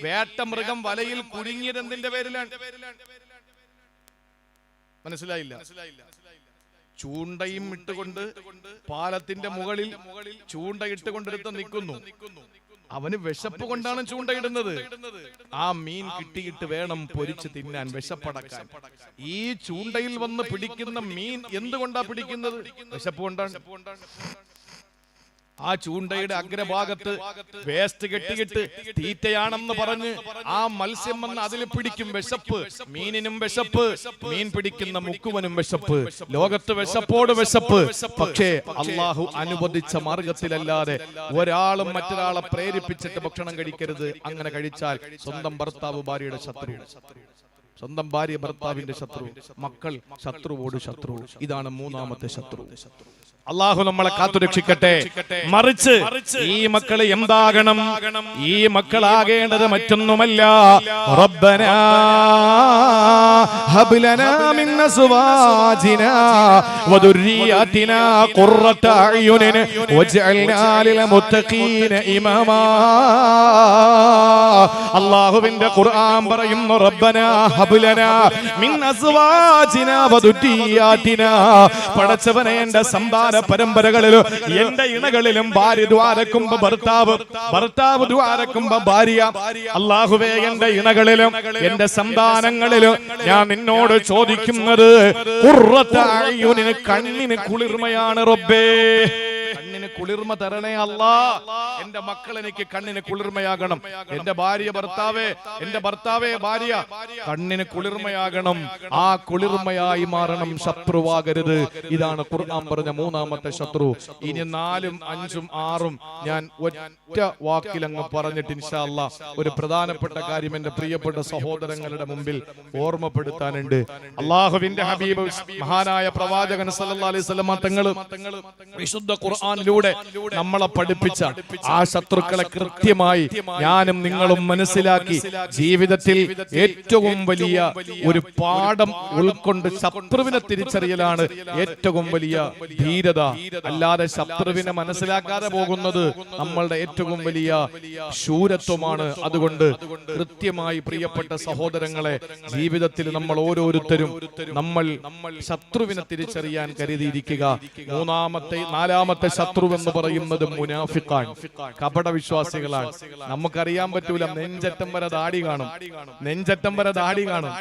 വേട്ട മൃഗം വലയിൽ കുടുങ്ങിയത് എന്തിന്റെ പേരിലാണ്? മനസ്സിലായില്ല. ചൂണ്ടയും ഇട്ടുകൊണ്ട് പാലത്തിന്റെ മുകളിൽ ചൂണ്ട ഇട്ടുകൊണ്ടെടുത്ത് നിൽക്കുന്നു. അവന് വിശപ്പ് കൊണ്ടാണ് ചൂണ്ടയിടുന്നത്. ആ മീൻ കിട്ടിയിട്ട് വേണം പൊരിച്ച് തിന്നാൻ, വിശപ്പടക്കാൻ. ഈ ചൂണ്ടയിൽ വന്ന് പിടിക്കുന്ന മീൻ എന്തുകൊണ്ടാ പിടിക്കുന്നത്? വിശപ്പ് കൊണ്ടാണ്. ആ ചൂണ്ടയുടെ അഗ്രഭാഗത്ത് വേസ്റ്റ് കെട്ടിയിട്ട് തീറ്റയാണെന്ന് പറഞ്ഞ് ആ മത്സ്യം വന്ന് അതിൽ പിടിക്കും. വിശപ്പ്, മീനിനും വിശപ്പ്, മീൻ പിടിക്കുന്ന മുക്കുവനും വിശപ്പ്, ലോകത്ത് വിശപ്പോട് വിശപ്പ്. പക്ഷേ അള്ളാഹു അനുവദിച്ച മാർഗത്തിലല്ലാതെ ഒരാളും മറ്റൊരാളെ പ്രേരിപ്പിച്ചിട്ട് ഭക്ഷണം കഴിക്കരുത്. അങ്ങനെ കഴിച്ചാൽ സ്വന്തം ഭർത്താവ് ഭാര്യയുടെ ശത്രു, സ്വന്തം ഭാര്യ ഭർത്താവിന്റെ ശത്രു, മക്കൾ ശത്രുവോട് ശത്രു. ഇതാണ് മൂന്നാമത്തെ ശത്രു. അള്ളാഹു നമ്മളെ കാത്തുരക്ഷിക്കട്ടെ. മറിച്ച് ഈ മക്കള് എന്താകണം? ഈ മക്കളാകേണ്ടത് മറ്റൊന്നുമല്ല, റബ്ബനാ ഹബ് ലനാ മിൻ അസ്വാജിനാ വദുർരിയാതിനാ ഖുർറത അയുനിൻ വജ്അൽനാ ലിൽ മുത്തഖീന ഇമാമാ. അല്ലാഹുവിന്റെ ഖുർആൻ പറയുന്നു, റബ്ബനാ ഹബ് ലനാ മിൻ അസ്വാജിനാ വദുർരിയാതിനാ. പടച്ചവനെ, എന്റെ സന്താന പരമ്പരകളിലും എന്റെ ഇണകളിലും ഭാര്യ ദ്വാരക്കുമ്പോ ഭർത്താവ്, ഭർത്താവ് ദ്വാരക്കുമ്പോ ഭാര്യ. അല്ലാഹുവേ, എന്റെ ഇണകളിലും എന്റെ സന്താനങ്ങളിലും ഞാൻ നിന്നോട് ചോദിക്കുന്നത് ഖുർറത അയുനിന്, കണ്ണിന് കുളിർമയാണ് റബ്ബേ. കണ്ണിന് കുളിർമ തരണേ അല്ലാ. എന്റെ മക്കൾ എനിക്ക് കണ്ണിന് കുളിർമയാകണം. എന്റെ ഭാര്യ ഭർത്താവേ, എന്റെ ഭർത്താവേ ഭാര്യ കണ്ണിന് കുളിർമയാകണം. ആ കുളിർമയായി മാറണം, ശത്രുവാകരുത്. ഇതാണ് ഖുർആൻ പറഞ്ഞ മൂന്നാമത്തെ ശത്രു. ഇനി 4ഉം 5ഉം 6ഉം ഞാൻ ഒറ്റ വാക്കിലങ്ങ് പറഞ്ഞിട്ട് ഇൻഷാ അല്ലാ ഒരു പ്രധാനപ്പെട്ട കാര്യം എന്റെ പ്രിയപ്പെട്ട സഹോദരങ്ങളുടെ മുമ്പിൽ ഓർമ്മപ്പെടുത്താനുണ്ട്. അല്ലാഹുവിന്റെ ഹബീബ് മഹാനായ പ്രവാചകൻ സല്ലല്ലാഹു അലൈഹി വസല്ലം തങ്ങൾ വിശുദ്ധ ഖുർആനിലൂടെ നമ്മളെ പഠിപ്പിച്ച ആ ശത്രുക്കളെ കൃത്യമായി ഞാനും നിങ്ങളും മനസ്സിലാക്കി ജീവിതത്തിൽ ഏറ്റവും വലിയ ഒരു പാഠം ഉൾക്കൊണ്ട് ശത്രുവിനെ തിരിച്ചറിയലാണ് ഏറ്റവും വലിയ ധീരത. അല്ലാതെ ശത്രുവിനെ മനസ്സിലാക്കാതെ പോകുന്നത് നമ്മളുടെ ഏറ്റവും വലിയ ശൂരത്വമാണ്. അതുകൊണ്ട് കൃത്യമായി പ്രിയപ്പെട്ട സഹോദരങ്ങളെ, ജീവിതത്തിൽ നമ്മൾ ഓരോരുത്തരും നമ്മൾ ശത്രുവിനെ തിരിച്ചറിയാൻ കരുതിയിരിക്കുക. നാലാമത്തെ ശത്രു എന്ന് പറയുന്നത് മുനാഫിഖാൻ, കപട വിശ്വാസികളാണ്. നമുക്കറിയാൻ പറ്റൂല, നെഞ്ചറ്റം വരെ ദാടി കാണും, നെഞ്ചറ്റം വരെ ദാടി കാണും.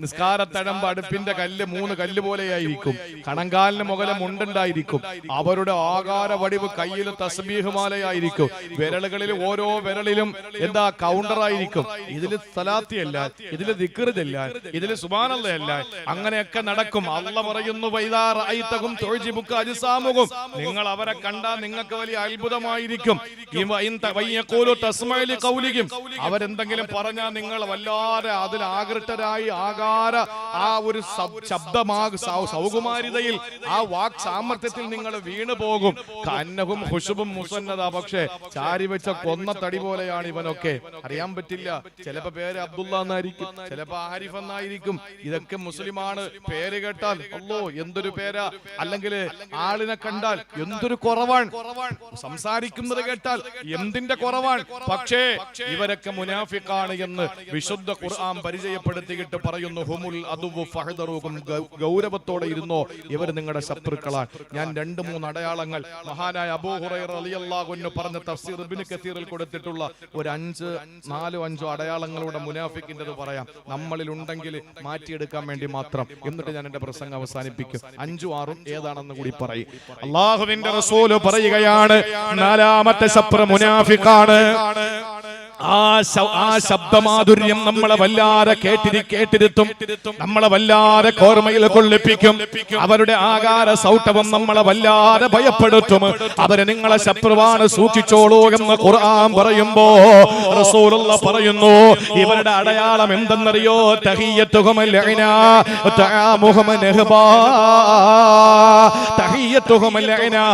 നിസ്കാരത്തഴമ്പ് അടുപ്പിന്റെ കല്ല് 3 കല്ല് പോലെയായിരിക്കും, കണങ്കാലിന് മുകളിൽ മുണ്ടുണ്ടായിരിക്കും. അവരുടെ ആകാര വടിവ് കയ്യിൽ തസ്ബീഹ് മാലയായിരിക്കും, വിരലുകളിൽ ഓരോ വിരലിലും എന്താ കൗണ്ടറായിരിക്കും. ഇതില് സലാത്തിയല്ല, ഇതില് ദിക്ർ ചെല്ലാൻ, ഇതില് സുബ്ഹാനല്ലാഹ്, അങ്ങനെയൊക്കെ നടക്കും. അല്ലാഹ് പറയുന്നു, വൈദാ റഅയ്തഹും തുഅ്ജിബുക അജ്സാമുഹും, നിങ്ങൾ അവരെ കണ്ടാൽ നിങ്ങൾക്ക് വലിയ അത്ഭുതമായിരിക്കും. അവരെന്തെങ്കിലും പറഞ്ഞാൽ നിങ്ങൾ വല്ലാതെ അതിൽ ആകൃഷ്ടരായി ആ ഒരു സൗകുമാരിതയിൽ, ആ വാക് സാമർത്ഥ്യത്തിൽ നിങ്ങൾ വീണു പോകും. കന്നഹും ഹുശുബും മുസന്നദ, പക്ഷേ ചാരി വെച്ച കൊന്ന തടി പോലെയാണ് ഇവനൊക്കെ. അറിയാൻ പറ്റില്ല, ചിലപ്പോ പേര് അബ്ദുള്ള എന്നായിരിക്കും, ചിലപ്പോ ആരിഫ് എന്നായിരിക്കും. ഇതൊക്കെ മുസ്ലിമാണ്. പേര് കേട്ടാൽ അല്ലോ എന്തൊരു പേരാ, അല്ലെങ്കിൽ ആളിനെ കണ്ടാൽ എന്തൊരു കുറവാണ്, സംസാരിക്കുന്നത് കേട്ടാൽ എന്തിന്റെ കുറവാണ്. പക്ഷേ ഇവരൊക്കെ മുനാഫിഖാണ് എന്ന് വിശുദ്ധ ഖുർആൻ പരിചയപ്പെടുത്തിയിട്ട് പറയുന്നു, ഹുമുൽ അദുവ്വു ഫഹ്ദറുഹും, ഗൗരവത്തോടെ ഇരുന്നോ, ഇവർ നിങ്ങളുടെ ശത്രുക്കളാണ്. ഞാൻ 2-3 അടയാളങ്ങൾ മഹാനായ അബൂ ഹുറൈറ റളിയല്ലാഹു അൻഹു പറഞ്ഞ തഫ്സീർ ഇബ്നു കസീറിൽ കൊടുത്തിട്ടുള്ള ഒരു 4-5 അടയാളങ്ങളുടെ മുനാഫിക്കിൻ്റെത് പറയാം, നമ്മളിൽ ഉണ്ടെങ്കിൽ മാറ്റിയെടുക്കാൻ വേണ്ടി മാത്രം. എന്നിട്ട് ഞാൻ എന്റെ പ്രസംഗം അവസാനിപ്പിക്കും. 5ഉം 6ഉം ഏതാണെന്ന് കൂടി പറയും. അല്ലാഹുവിന്റെ റസൂൽ പറയുകയാണ്, 4ാമത്തെ ശത്രു മുനാഫിഖാണ്. ആ ശബ്ദമാധുര്യം നമ്മളെ വല്ലാതെ കേട്ടിരുത്തും, നമ്മളെ വല്ലാതെ കോർമയിൽ കൊള്ളിപ്പിക്കും. അവരുടെ ആകാര സൗട്ടവം നമ്മളെ വല്ലാതെ ഭയപ്പെടുത്തും. അവരെ നിങ്ങളെ ശത്രുവാണ്, സൂക്ഷിച്ചോളൂ എന്ന് ഖുർആൻ പറയുമ്പോ റസൂലുള്ളാഹി പറയുന്നു ഇവരുടെ അടയാളം എന്തെന്നറിയോ? തഹിയ്യത്തുഹും ലഅനാ തആമുഹും നഹ്ബാ. തഹിയ്യത്തുഹും ലഅനാ,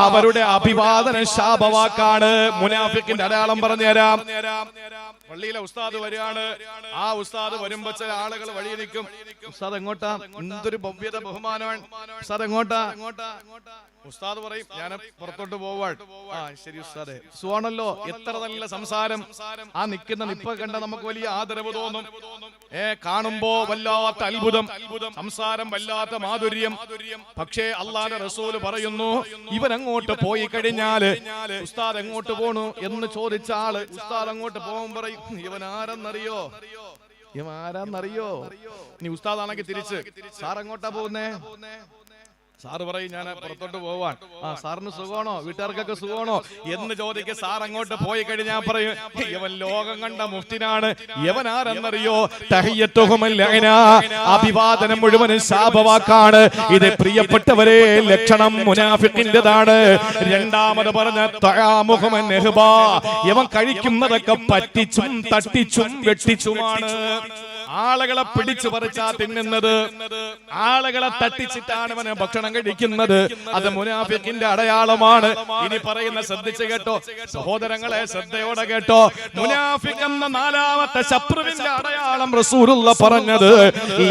അവരുടെ അഭിവാദനം ശാപവാക്കാണ്. മുനാഫിക്കിന്റെ അടയാളം പറഞ്ഞുതരാം. പള്ളിയിലെ ഉസ്താദ് വരികയാണ്. ആ ഉസ്താദ് വരുമ്പോ ചില ആളുകൾ വഴി നിൽക്കും. ഉസ്താദ് എങ്ങോട്ടാ? എന്തൊരു ഭവ്യത, ബഹുമാനമാണ്. ഉസ്താദ് എങ്ങോട്ടാ? ഉസ്താദ് പറയും ഞാൻ പുറത്തോട്ട് പോവാൻ. ആ ശരി ഉസ്താദെ, സുഖാണല്ലോ, എത്ര നല്ല സംസാരം. ആ നിൽക്കുന്ന നിപ്പ കണ്ട നമുക്ക് വലിയ ആദരവ് തോന്നും. കാണുമ്പോ വല്ലാത്ത അത്ഭുതം, സംസാരം വല്ലാത്ത മാധുര്യം. പക്ഷേ അല്ലാഹുവിന്റെ റസൂൽ പറയുന്നു ഇവൻ അങ്ങോട്ട് പോയി കഴിഞ്ഞാല് ഉസ്താദ് എങ്ങോട്ട് പോണു എന്ന് ചോദിച്ച ആള് ഉസ്താദ് അങ്ങോട്ട് പോകുമ്പോൾ പറയും ഇവൻ ആരെന്നറിയോ? ഇനി ഉസ്താദാണെങ്കിൽ തിരിച്ച് സാർ എങ്ങോട്ടാ പോകുന്നേ? സാറ് പറയും ഞാൻ പുറത്തോട്ട് പോവാൻ. ആ സാറിന് സുഖമാണോ? വീട്ടുകാർക്കൊക്കെ സുഖമാണോ എന്ന് ചോദിക്കുക. സാർ അങ്ങോട്ട് പോയി കഴിഞ്ഞാൽ പറയും ഇവൻ ലോകം കണ്ട മുഫ്തിനാണ്. ഇവൻ ആരെന്നറിയോ? തഹിയ്യത്തുഹും ലഅനാ, അഭിവാദനം മുഴുവനും ശാപവാക്കാണ്. ഇത് പ്രിയപ്പെട്ടവരെ ലക്ഷണം മുനാഫിഖിന്റേതാണ്. രണ്ടാമത് പറഞ്ഞ തആമുഹും നഹ്ബാ, ഇവൻ കഴിക്കുന്നതൊക്കെ പറ്റിച്ചും തട്ടിച്ചും വെട്ടിച്ചുമാണ്. ആളുകളെ പിടിച്ചു പറിച്ചാ തിന്നുന്നത്, ആളുകളെ തട്ടിച്ചിട്ടാണ് അവന് ഭക്ഷണം കഴിക്കുന്നത്. അത് മുനാഫിക്കിന്റെ അടയാളമാണ്. ഇനി പറയുന്ന ശ്രദ്ധിച്ചു കേട്ടോ സഹോദരങ്ങളെ, ശ്രദ്ധയോടെ കേട്ടോ. മുനാഫിഖ് എന്ന നാലാമത്തെ ശത്രുവിന്റെ അടയാളം റസൂലുള്ളാഹി പറഞ്ഞത്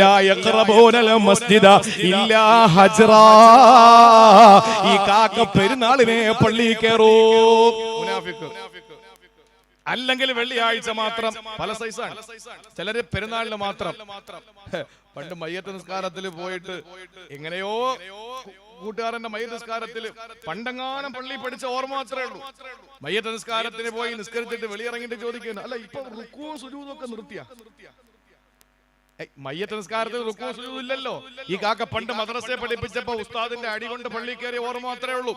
ലാ യഖറബൂനൽ മസ്ജിദ ഇല്ലാ ഹജ്റാ. ഈ കാക്ക പെരുന്നാളിനെ പള്ളി കയറൂ. മുനാഫിഖ് അല്ലെങ്കിൽ വെള്ളിയാഴ്ച മാത്രം. പല സൈസാണ്. ചിലര് പെരുന്നാളിന് മാത്രം. പണ്ട് മയ്യത്ത് നിസ്കാരത്തിൽ പോയിട്ട് എങ്ങനെയോ കൂട്ടുകാരന്റെ മയ്യത്ത് നിസ്കാരത്തിൽ പണ്ടെങ്ങാനും പള്ളി പഠിച്ച ഓർമ്മ മാത്രമേ ഉള്ളൂ. മയ്യത്ത് നിസ്കാരത്തിന് പോയി നിസ്കരിച്ചിട്ട് വെളിയിറങ്ങിട്ട് ചോദിക്കുന്നു അല്ല ഇപ്പൊ റുക്കുവും സുജൂദും ഒക്കെ നിർത്തിയ? മയ്യത്ത് നിസ്കാരത്തിൽ റുക്കുവും സുജൂദും ഇല്ലല്ലോ. ഈ കാക്ക പണ്ട് മദ്രസയെ പഠിപ്പിച്ചപ്പോ ഉസ്താദിന്റെ അടി കൊണ്ട് പള്ളി കയറിയ ഓർമ്മ മാത്രമേ ഉള്ളൂ.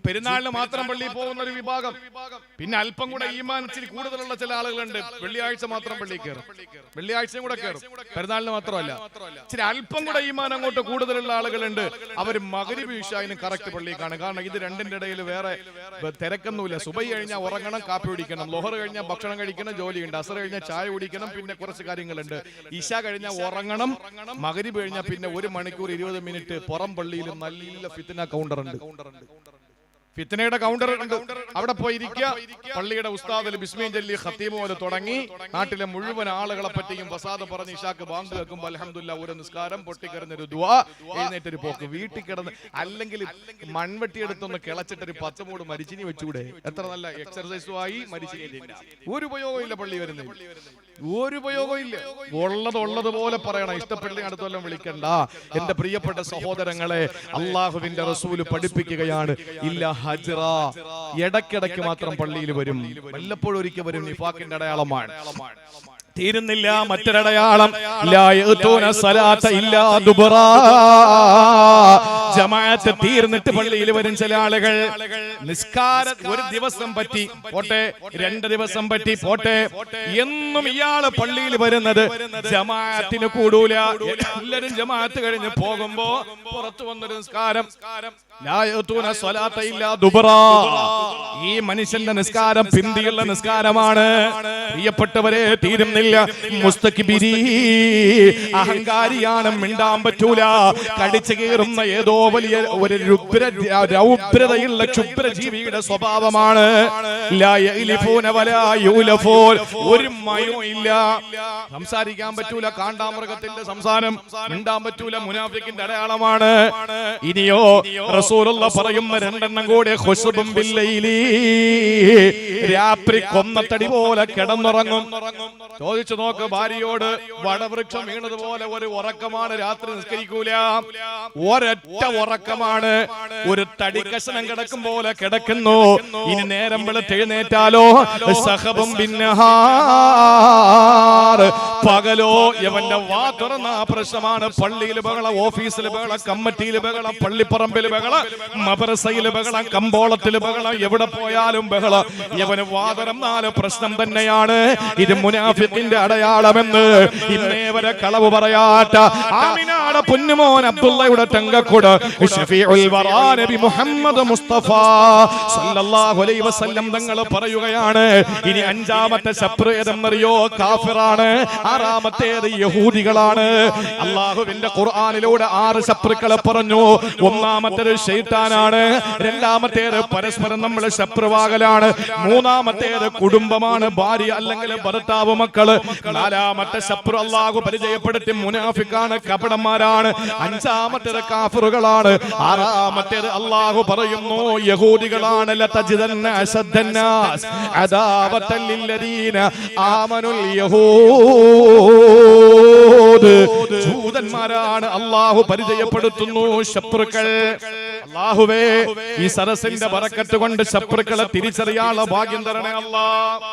പെരുന്നാളിന് മാത്രം പള്ളിയിൽ പോകുന്ന ഒരു വിഭാഗം. പിന്നെ അല്പം കൂടെ ഈമാൻ ഇച്ചിരി കൂടുതലുള്ള ചില ആളുകളുണ്ട്. വെള്ളിയാഴ്ച മാത്രം പള്ളിയിൽ കയറും, വെള്ളിയാഴ്ചയും കൂടെ കയറും, പെരുന്നാളിന് മാത്രമല്ല. ഇച്ചിരി അല്പം കൂടെ ഈമാൻ അങ്ങോട്ട് കൂടുതലുള്ള ആളുകളുണ്ട്. അവർ മഗ്രിബ് ഇശാഇന് കറക്റ്റ് പള്ളിയിൽ കാണും. കാരണം ഇത് രണ്ടിന്റെ ഇടയിൽ വേറെ തിരക്കൊന്നുമില്ല. സുബഹി കഴിഞ്ഞാൽ ഉറങ്ങണം, കാപ്പി കുടിക്കണം. ലോഹർ കഴിഞ്ഞാൽ ഭക്ഷണം കഴിക്കണം, ജോലിയുണ്ട്. അസർ കഴിഞ്ഞാൽ ചായ കുടിക്കണം, പിന്നെ കുറച്ച് കാര്യങ്ങളുണ്ട്. ഇശ കഴിഞ്ഞാൽ ഉറങ്ങണം. മഗ്രിബ് കഴിഞ്ഞാൽ പിന്നെ 1 മണിക്കൂർ 20 മിനിറ്റ് പുറം പള്ളിയിൽ നല്ല ഫിത്ന കൗണ്ടർ ഉണ്ട്. ഫിത്നയുടെ കൗണ്ടർ ഉണ്ട്. അവിടെ പോയി ഇരിക്കുക. പള്ളിയുടെ ഉസ്താദ് ബിസ്മി ചൊല്ലി ഖത്തീബ് പോലെ തുടങ്ങി നാട്ടിലെ മുഴുവൻ ആളുകളെ പറ്റിയും ഫസാദ് പറഞ്ഞ് ഇശാക്ക് ബാങ്ക് വെക്കുമ്പോൾ അൽഹംദുലില്ലാഹ് ഒരു നിസ്കാരം, പൊട്ടിക്കറിഞ്ഞൊരു ദുആ, എഴുന്നേറ്റൊരു പോക്ക്. വീട്ടിൽ കിടന്ന് അല്ലെങ്കിൽ മൺവെട്ടി എടുത്തൊന്ന് കിളച്ചിട്ടൊരു 10 മൂട് മരിച്ചിനി വെച്ചൂടെ? എത്ര നല്ല എക്സർസൈസും ആയി, മരിച്ചിനി. ഒരു ഉപയോഗം ഇല്ല പള്ളി വരുന്നത്, ഒരു ഉപയോഗം ഇല്ല. ഉള്ളതുപോലെ പറയണം. ഇഷ്ടപ്പെട്ടില്ലെങ്കിൽ അടുത്ത കൊല്ലം വിളിക്കണ്ട. എന്റെ പ്രിയപ്പെട്ട സഹോദരങ്ങളെ, അള്ളാഹുവിന്റെ റസൂല് പഠിപ്പിക്കുകയാണ് ഇല്ല ഹജ്റ. ഇടയ്ക്കിടയ്ക്ക് മാത്രം പള്ളിയിൽ വരും, വല്ലപ്പോഴും ഒരിക്കൽ വരും. നിഫാഖിന്റെ അടയാളമാണ്. തീരുന്നില്ല മറ്റൊരടയാളം ജമാഅത്ത് തീർന്നിട്ട് പള്ളിയിൽ വരും ചില ആളുകൾ. നിസ്കാരം ഒരു ദിവസം പറ്റി പോട്ടെ, 2 ദിവസം പറ്റി പോട്ടെ, എന്നും ഇയാള് പള്ളിയിൽ വരുന്നത് ജമാഅത്തിന് കൂടൂല. എല്ലാരും ജമാഅത്ത് കഴിഞ്ഞ് പോകുമ്പോ പുറത്തു വന്നൊരു നിസ്കാരം. ഈ മനുഷ്യന്റെ നിസ്കാരം പിന്തിയുള്ള നിസ്കാരമാണ്. പ്രിയപ്പെട്ടവരെ, തീരുന്നില്ല. മുസ്തക്ബിരി, അഹങ്കാരിയാണ്, മിണ്ടാൻ പറ്റൂല. കടിച്ചു കീറുന്ന ഏതോ വലിയ ഒരു രൗദ്രതയുള്ള ക്ഷുദ്രജീവിയുടെ സ്വഭാവമാണ്. ഒരു മയവും ഇല്ല. സംസാരിക്കാൻ പറ്റൂല. കാണ്ടാമൃഗത്തിന്റെ സംസാരം. മിണ്ടാൻ പറ്റൂല. മുനാഫിക്കിന്റെ അടയാളമാണ്. ഇനിയോ റസൂലുള്ളാഹി പറയുന്ന 2 എണ്ണം കൂടെ ഖുശുബും ബില്ലൈലി, രാത്രി കൊന്നത്തടി പോലെ കിടന്നുറങ്ങും. ചോദിച്ചു നോക്ക് ഭാര്യയോട്. വടവൃക്ഷം വീണതുപോലെ ഒരു ഉറക്കമാണ്. രാത്രി നിസ്കരിക്കൂല. ഒരൊറ്റ ഉറക്കമാണ്. ഒരു തടിക്കഷണം കിടക്കും പോലെ കിടക്കുന്നു. ഇനി നേരം വെളുത്തെഴുന്നേറ്റാലോ സഹബും ബിന്നഹാർ, പകലോ യവന്റെ വാ തുറന്ന പ്രശ്നമാണ്. പള്ളിയിൽ ബഹളം, ഓഫീസിൽ ബഹളം, കമ്മിറ്റിയിൽ ബഹളം, പള്ളിപ്പറമ്പിൽ ബഹളം, മദ്രസയിൽ ബഹളം, കമ്പോളത്തിൽ ബഹളം, എവിടെ പോയാലും ബഹളം. യവന് വാ തുറന്നാല് പ്രശ്നം തന്നെയാണ്. ഇത് മുനാഫിഖിന്റെ അടയാളമെന്ന് ഇന്നേ വരെ കളവ് പറയാത്ത ആമിനാടെ പൊന്നുമോൻ അബ്ദുള്ളയുടെ തങ്കക്കുട് ഷഫീഉൽ വറാ നബി മുഹമ്മദ് മുസ്തഫ സല്ലല്ലാഹു അലൈഹി വസല്ലം തങ്ങൾ പറയുകയാണ്, ഇനി അഞ്ചാമത്തെ ശത്രു ഏതെന്നറിയോ? കാഫിറാണ്. ആറാമത്തേത് യഹൂദികളാണ്. അല്ലാഹുവിന്റെ ഖുർആനിലൂടെ 6 ശത്രുക്കളെ പറഞ്ഞു. ഒന്നാമത്തേത് ശൈത്താനാണ്, രണ്ടാമത്തേത് പരസ്പരം നമ്മൾ ശത്രുവാകലാണ്, മൂന്നാമത്തേത് കുടുംബമാണ്, ഭാര്യ അല്ലെങ്കിൽ ഭർത്താവ്, മക്കള്, നാലാമത്തെ ശത്രു അല്ലാഹു പരിചയപ്പെടുത്തി മുനാഫിക്കാണ്, കപടന്മാരാണ്, അഞ്ചാമത്തേത് കാഫിറുകളാണ്, ആറാമത്തേത് അല്ലാഹു പറയുന്നു യഹൂദികളാണ്. ലതജിദന്ന അശദ്ദന്നാസ് അദാവതൻ ലില്ലദീന ആമനുൽ യഹൂദ്, ജൂതന്മാരാണ് അല്ലാഹു പരിചയപ്പെടുത്തുന്നു ശത്രുക്കൾ. അല്ലാഹുവേ, ഈ സദസ്സിന്റെ ബറക്കത്ത് കൊണ്ട് ശത്രുക്കളെ തിരിച്ചറിയാനുള്ള ഭാഗ്യം തരണേ അല്ലാഹ്.